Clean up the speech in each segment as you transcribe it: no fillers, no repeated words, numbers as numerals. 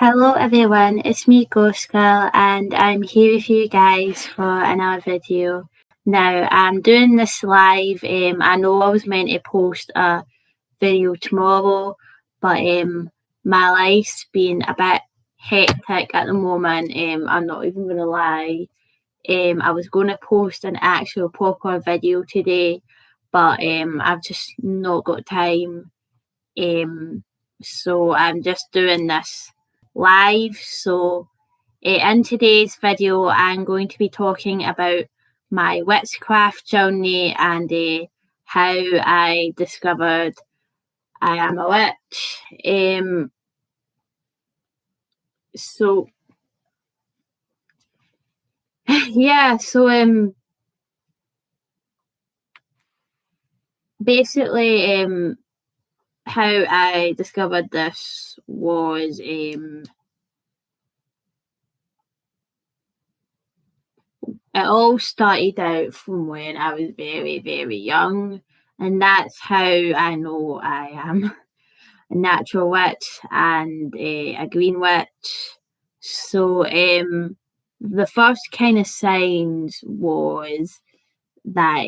Hello everyone, it's me Ghost Girl and I'm here with you guys for another video. Now I'm doing this live, I know I was meant to post a video tomorrow, but my life's been a bit hectic at the moment, I'm not even going to lie. I was going to post an actual proper video today, but I've just not got time, so I'm just doing this live. So in today's video I'm going to be talking about my witchcraft journey and how I discovered I am a witch. So yeah, so basically how I discovered this was it all started out from when I was very, very young, and that's how I know I am a natural witch and a green witch. So the first kind of signs was that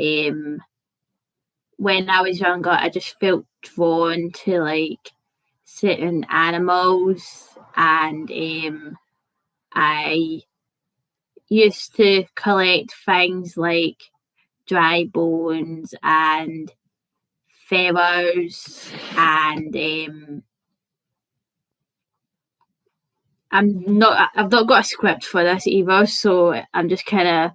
when I was younger, I just felt drawn to like certain animals, and I used to collect things like dry bones and feathers, and I've not got a script for this either, so I'm just kind of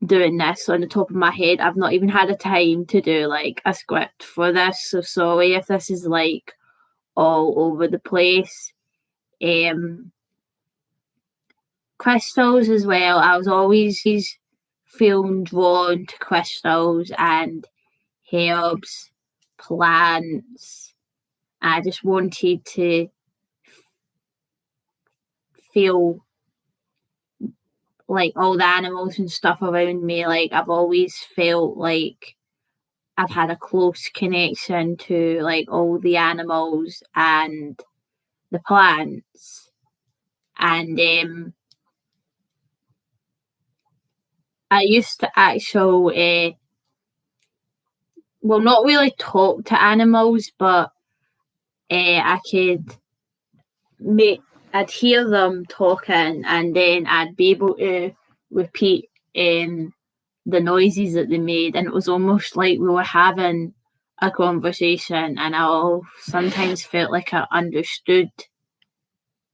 doing this on the top of my head. I've not even had a time to do like a script for this, so sorry if this is like all over the place. Crystals as well. I was always feeling drawn to crystals and herbs, plants. I just wanted to feel like all the animals and stuff around me. Like I've always felt like I've had a close connection to like all the animals and the plants. And I used to actually well, not really talk to animals, but I could I'd hear them talking, and then I'd be able to repeat the noises that they made, and it was almost like we were having a conversation, and I sometimes felt like I understood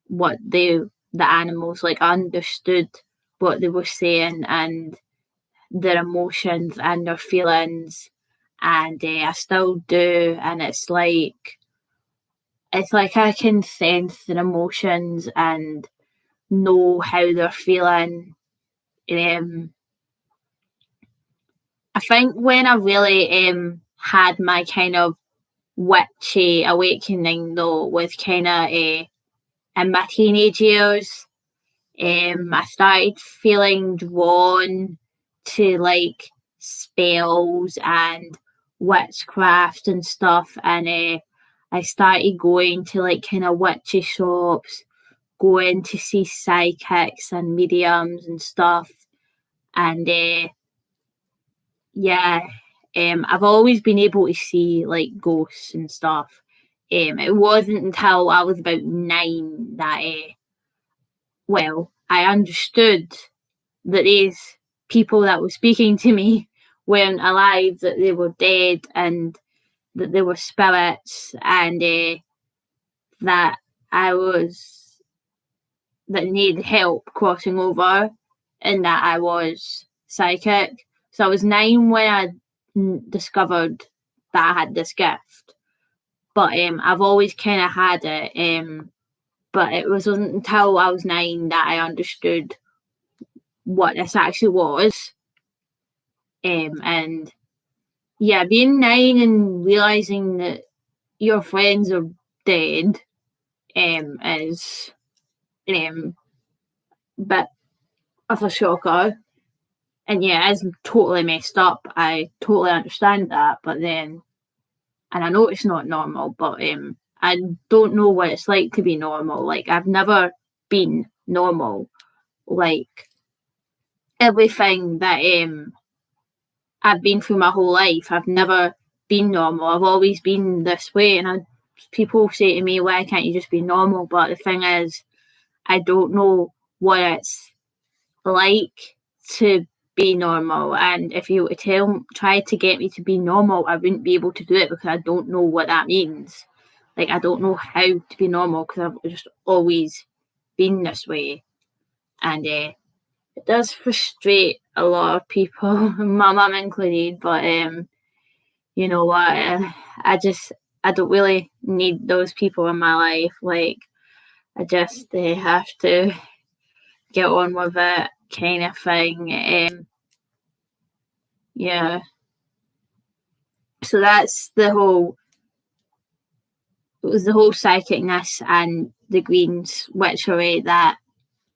what the animals like understood what they were saying and their emotions and their feelings, and I still do, and it's like I can sense their emotions and know how they're feeling. I think when I really had my kind of witchy awakening though was kind of in my teenage years. I started feeling drawn to like spells and witchcraft and stuff, and I started going to like kind of witchy shops, going to see psychics and mediums and stuff, and yeah, I've always been able to see like ghosts and stuff. It wasn't until I was about 9 that well, I understood that these people that were speaking to me weren't alive, that they were dead, and that they were spirits, and that that needed help crossing over, and that I was psychic. So I was 9 when I discovered that I had this gift, but I've always kind of had it. But it wasn't until I was 9 that I understood what this actually was. And yeah, being 9 and realising that your friends are dead is a bit of a shocker. And yeah, it's totally messed up. I totally understand that, but then, and I know it's not normal, but I don't know what it's like to be normal. Like, I've never been normal. Like, everything that I've been through my whole life, I've never been normal. I've always been this way. And people say to me, why can't you just be normal? But the thing is, I don't know what it's like to be normal. And if you were to try to get me to be normal, I wouldn't be able to do it because I don't know what that means. Like, I don't know how to be normal because I've just always been this way. And it does frustrate a lot of people, my mum included, but you know what, I don't really need those people in my life. Like, I just have to get on with it, kind of thing. Yeah. So that's it was the whole psychicness and the greens witchery that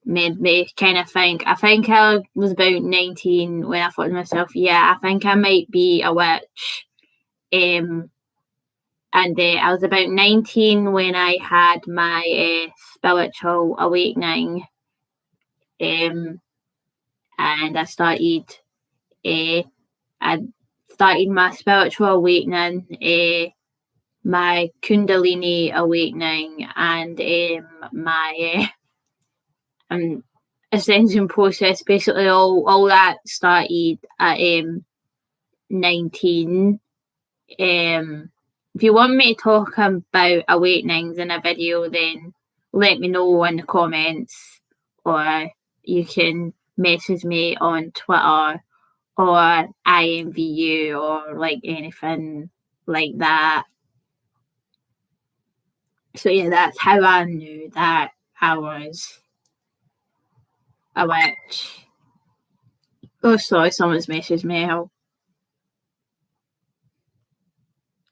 made me kind of think. I think I was about 19 when I thought to myself, yeah, I think I might be a witch. And I was about 19 when I had my spiritual awakening. And I started my spiritual awakening, my Kundalini awakening, and my ascension process. Basically, all that started at 19. If you want me to talk about awakenings in a video, then let me know in the comments, or you can message me on Twitter or IMVU or like anything like that. So yeah, that's how I knew that I was a witch. Oh, sorry, someone's messaged me. I'll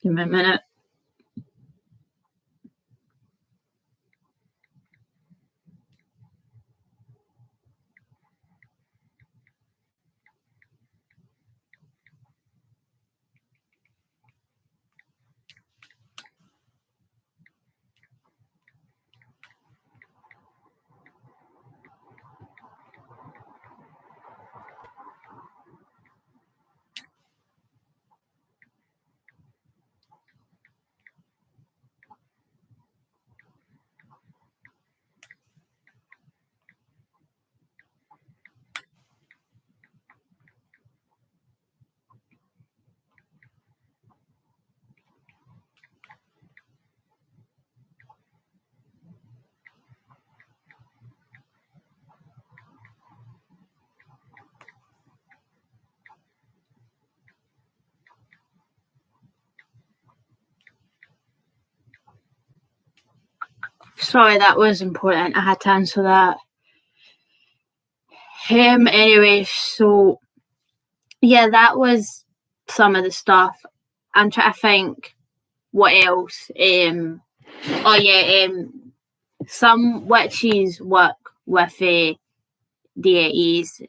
give me a minute. Sorry, that was important. I had to answer that. Anyway, so yeah, that was some of the stuff. I'm trying to think what else. Some witches work with deities.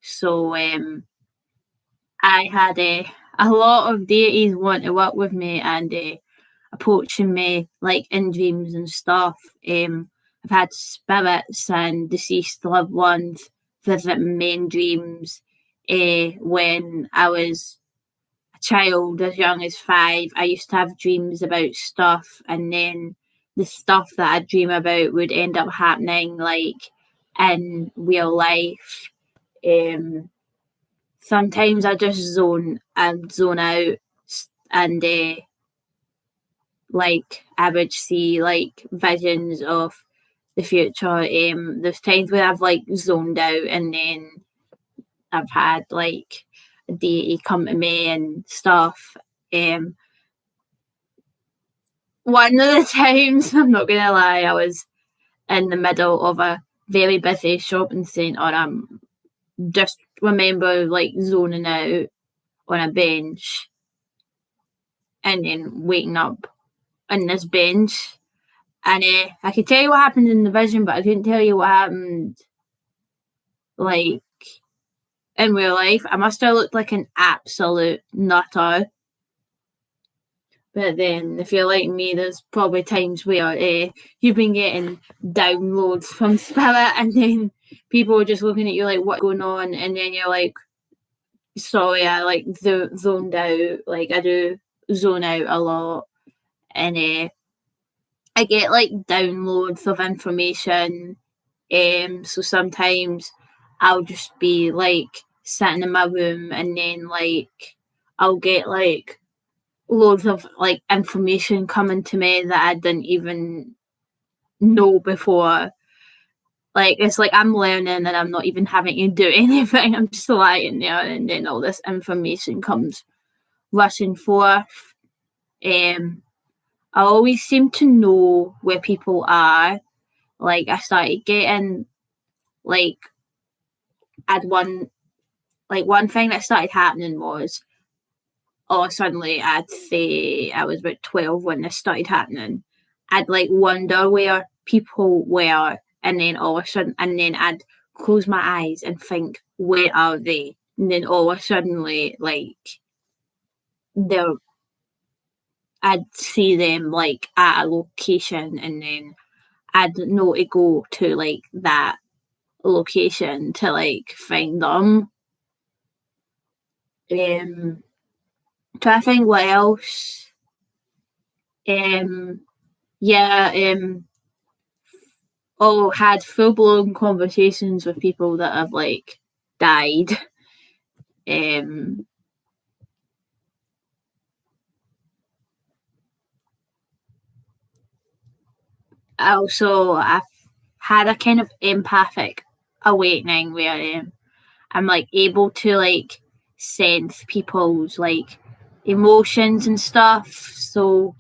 So I had a lot of deities want to work with me and approaching me like in dreams and stuff. I've had spirits and deceased loved ones visit me in dreams. When I was a child, as young as 5, I used to have dreams about stuff, and then the stuff that I dream about would end up happening like in real life. Sometimes I just zone out, and like I would see like visions of the future. There's times where I've like zoned out, and then I've had like a deity come to me and stuff. One of the times, I'm not gonna lie, I was in the middle of a very busy shopping centre. Just remember like zoning out on a bench and then waking up on this bench. And I could tell you what happened in the vision, but I couldn't tell you what happened like in real life. I must have looked like an absolute nutter. But then, if you're like me, there's probably times where you've been getting downloads from Spirit, and then people are just looking at you like, what's going on? And then you're like, sorry, I like zoned out. Like, I do zone out a lot. And I get like downloads of information. So sometimes I'll just be like sitting in my room, and then like I'll get like loads of like information coming to me that I didn't even know before. Like, it's like I'm learning and I'm not even having to do anything. I'm just lying there, and then all this information comes rushing forth. I always seem to know where people are. Like, I started getting like one thing that started happening was, suddenly I'd say I was about 12 when this started happening. I'd like wonder where people were, and then all of a sudden, and then I'd close my eyes and think, where are they? And then all of a sudden, like they're, I'd see them like at a location, and then I'd know to go to like that location to like find them. Trying to think what else. Yeah. Had full blown conversations with people that have like died. Also, I've had a kind of empathic awakening where I'm like able to like sense people's like emotions and stuff. So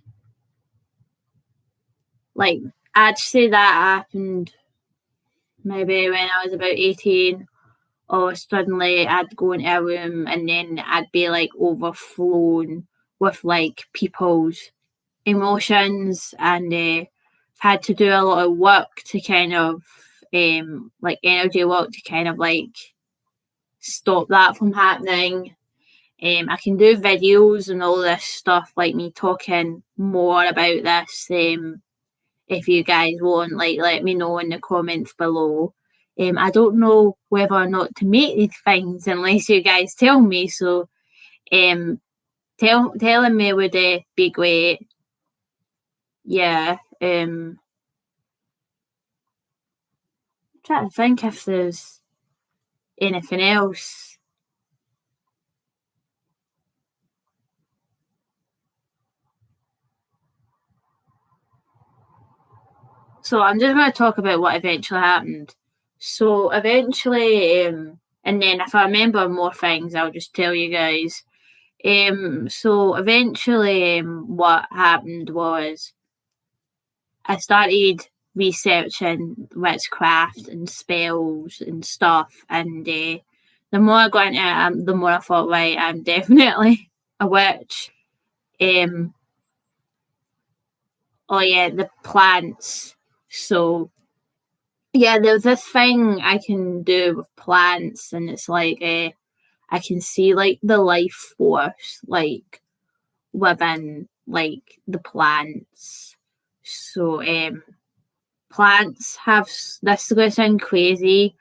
like I'd say that happened maybe when I was about 18, or suddenly I'd go into a room and then I'd be like overflown with like people's emotions, and had to do a lot of work to kind of like energy work to kind of like stop that from happening. I can do videos and all this stuff, like me talking more about this. If you guys want, like, let me know in the comments below. I don't know whether or not to make these things unless you guys tell me. So, telling me would be great. Yeah. Trying to think if there's anything else. So I'm just going to talk about what eventually happened. So eventually, and then if I remember more things, I'll just tell you guys. So eventually, what happened was I started researching witchcraft and spells and stuff, and the more I got into it, the more I thought, right, I'm definitely a witch. Oh yeah, the plants. So yeah, there's this thing I can do with plants, and it's like I can see like the life force like within like the plants. So plants have, this is going to sound crazy,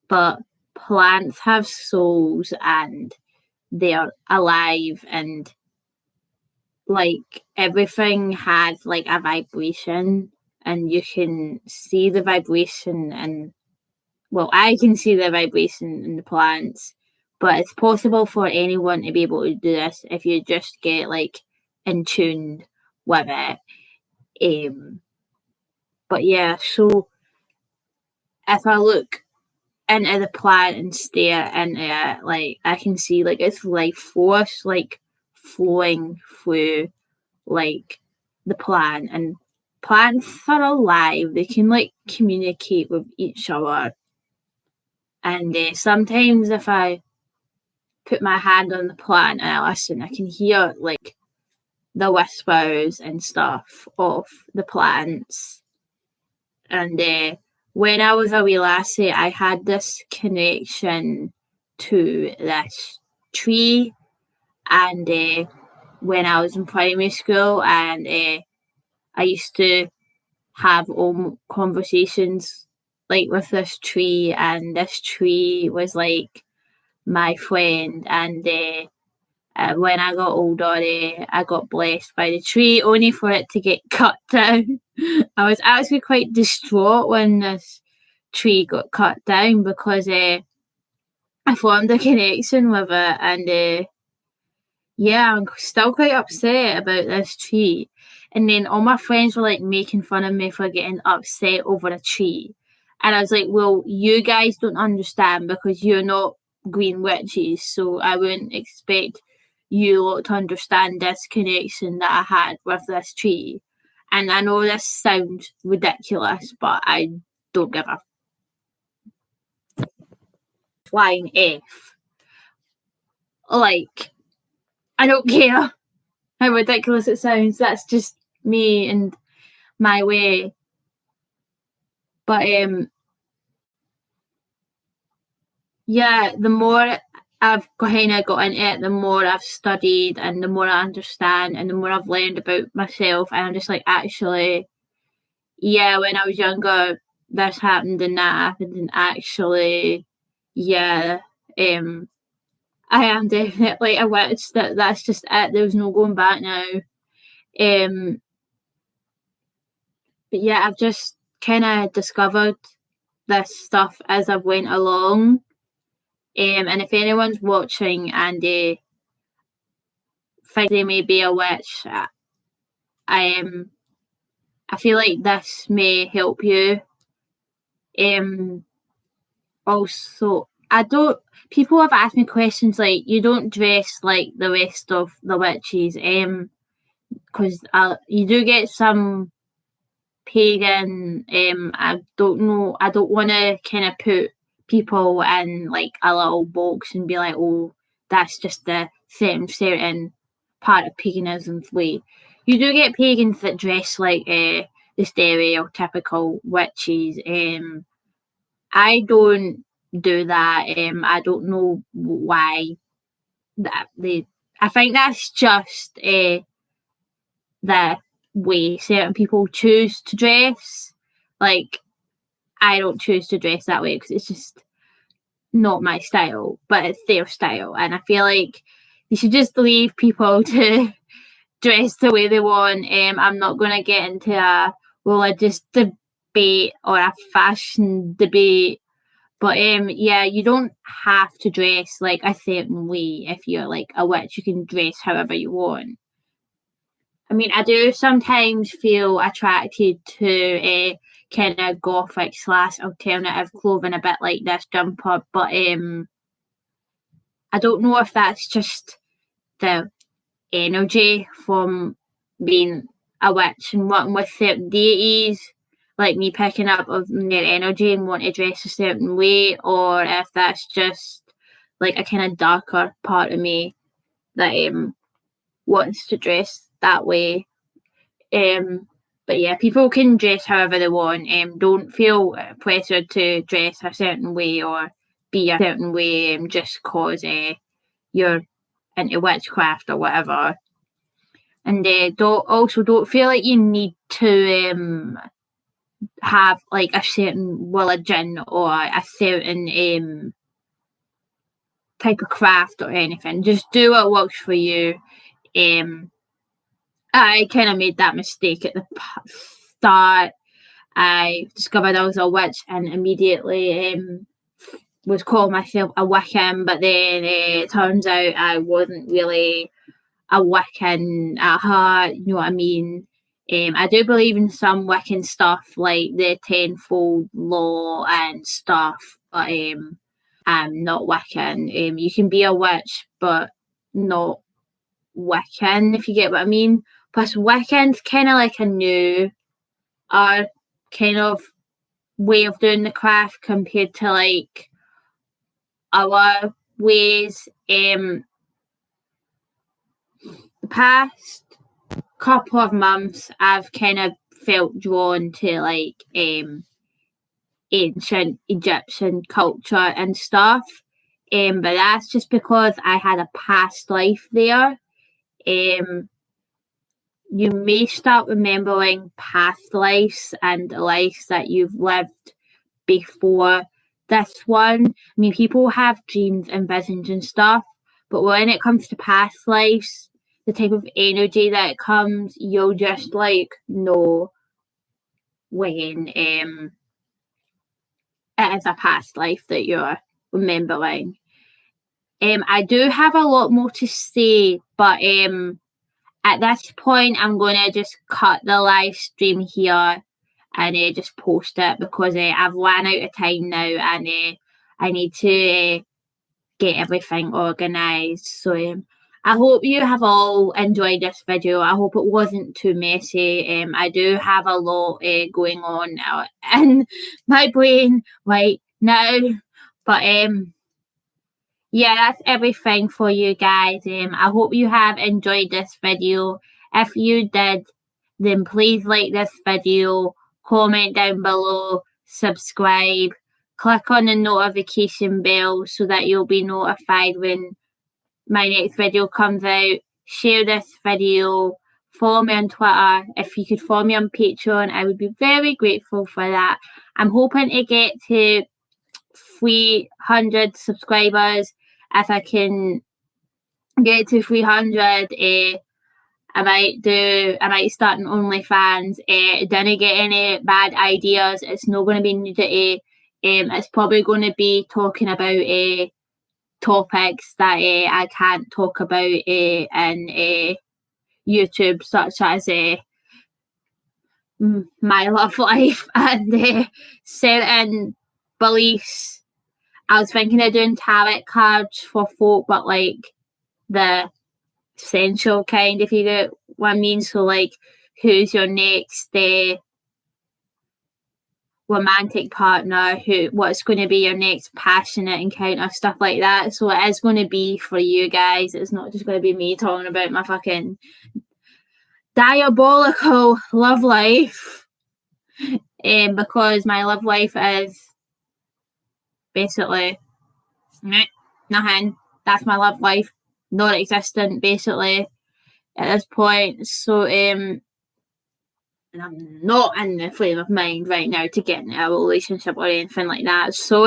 but plants have souls and they're alive, and like everything has like a vibration, and you can see the vibration, and well, I can see the vibration in the plants, but it's possible for anyone to be able to do this if you just get like in tune with it. But yeah, so if I look into the plant and stare into it, like I can see like its life force like flowing through like the plant, and plants are alive. They can like communicate with each other, and sometimes if I put my hand on the plant and I listen, I can hear like the whispers and stuff of the plants. And when I was a wee lassie, I had this connection to this tree, and when I was in primary school, and I used to have conversations like with this tree, and this tree was like my friend. And when I got older, I got blessed by the tree, only for it to get cut down. I was actually quite distraught when this tree got cut down, because I formed a connection with it, and yeah, I'm still quite upset about this tree. And then all my friends were like making fun of me for getting upset over a tree. And I was like, well, you guys don't understand because you're not green witches, so I wouldn't expect you lot to understand this connection that I had with this tree. And I know this sounds ridiculous, but I don't give a flying F. Like, I don't care how ridiculous it sounds. That's just me and my way. But yeah, the more I've kind of got into it, the more I've studied and the more I understand and the more I've learned about myself. And I'm just like, actually, yeah, when I was younger, this happened and that happened, and actually, yeah, I am definitely a witch. That's just it. There's no going back now. But yeah, I've just kind of discovered this stuff as I've went along. And if anyone's watching and they think they may be a witch, I feel like this may help you. Also, people have asked me questions like, you don't dress like the rest of the witches, because you do get some pagan. I don't know. I don't want to kind of put people in like a little box and be like, oh, that's just the certain part of paganism's way. You do get pagans that dress like the stereotypical witches. I don't do that. I don't know why that they. I think that's just the way certain people choose to dress. Like, I don't choose to dress that way because it's just not my style, but it's their style. And I feel like you should just leave people to dress the way they want. I'm not going to get into a religious debate or a fashion debate. But yeah, you don't have to dress like a certain way if you're like a witch. You can dress however you want. I mean, I do sometimes feel attracted to kind of gothic / alternative clothing, a bit like this jumper, but I don't know if that's just the energy from being a witch and working with certain deities, like me picking up of their energy and want to dress a certain way, or if that's just like a kind of darker part of me that wants to dress that way. But yeah, people can dress however they want. Don't feel pressured to dress a certain way or be a certain way just cause you're into witchcraft or whatever. And don't feel like you need to have like a certain religion or a certain type of craft or anything. Just do what works for you. I kind of made that mistake at the start. I discovered I was a witch and immediately was calling myself a Wiccan, but then it turns out I wasn't really a Wiccan at heart, you know what I mean? I do believe in some Wiccan stuff like the tenfold law and stuff, but I'm not Wiccan. You can be a witch, but not Wiccan, if you get what I mean. Plus, Wiccan's kind of like a new kind of way of doing the craft compared to like other ways. The past couple of months, I've kind of felt drawn to like ancient Egyptian culture and stuff. But that's just because I had a past life there. you may start remembering past lives and lives that you've lived before this one. I mean, people have dreams and visions and stuff, but when it comes to past lives, the type of energy that comes, you'll just like know when it is a past life that you're remembering. I do have a lot more to say, but at this point, I'm going to just cut the live stream here and just post it because I've run out of time now and I need to get everything organised. So I hope you have all enjoyed this video. I hope it wasn't too messy. I do have a lot going on in my brain right now. But yeah, that's everything for you guys. I hope you have enjoyed this video. If you did, then please like this video, comment down below, subscribe, click on the notification bell so that you'll be notified when my next video comes out. Share this video, follow me on Twitter. If you could follow me on Patreon, I would be very grateful for that. I'm hoping to get to 300 subscribers. If I can get to 300, I might start an OnlyFans. Didn't get any bad ideas. It's not going to be nudity. It's probably going to be talking about topics that I can't talk about in YouTube, such as my love life and certain beliefs. I was thinking of doing tarot cards for folk, but like the sensual kind, if you get what I mean. So like, who's your next romantic partner? What's going to be your next passionate encounter? Stuff like that. So it is going to be for you guys. It's not just going to be me talking about my fucking diabolical love life. Because my love life is basically nothing. That's my love life, non-existent basically at this point. So and I'm not in the frame of mind right now to get into a relationship or anything like that. So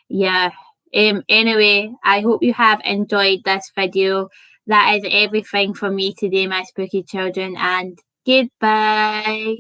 yeah. Anyway, I hope you have enjoyed this video. That is everything for me today, my spooky children, and goodbye.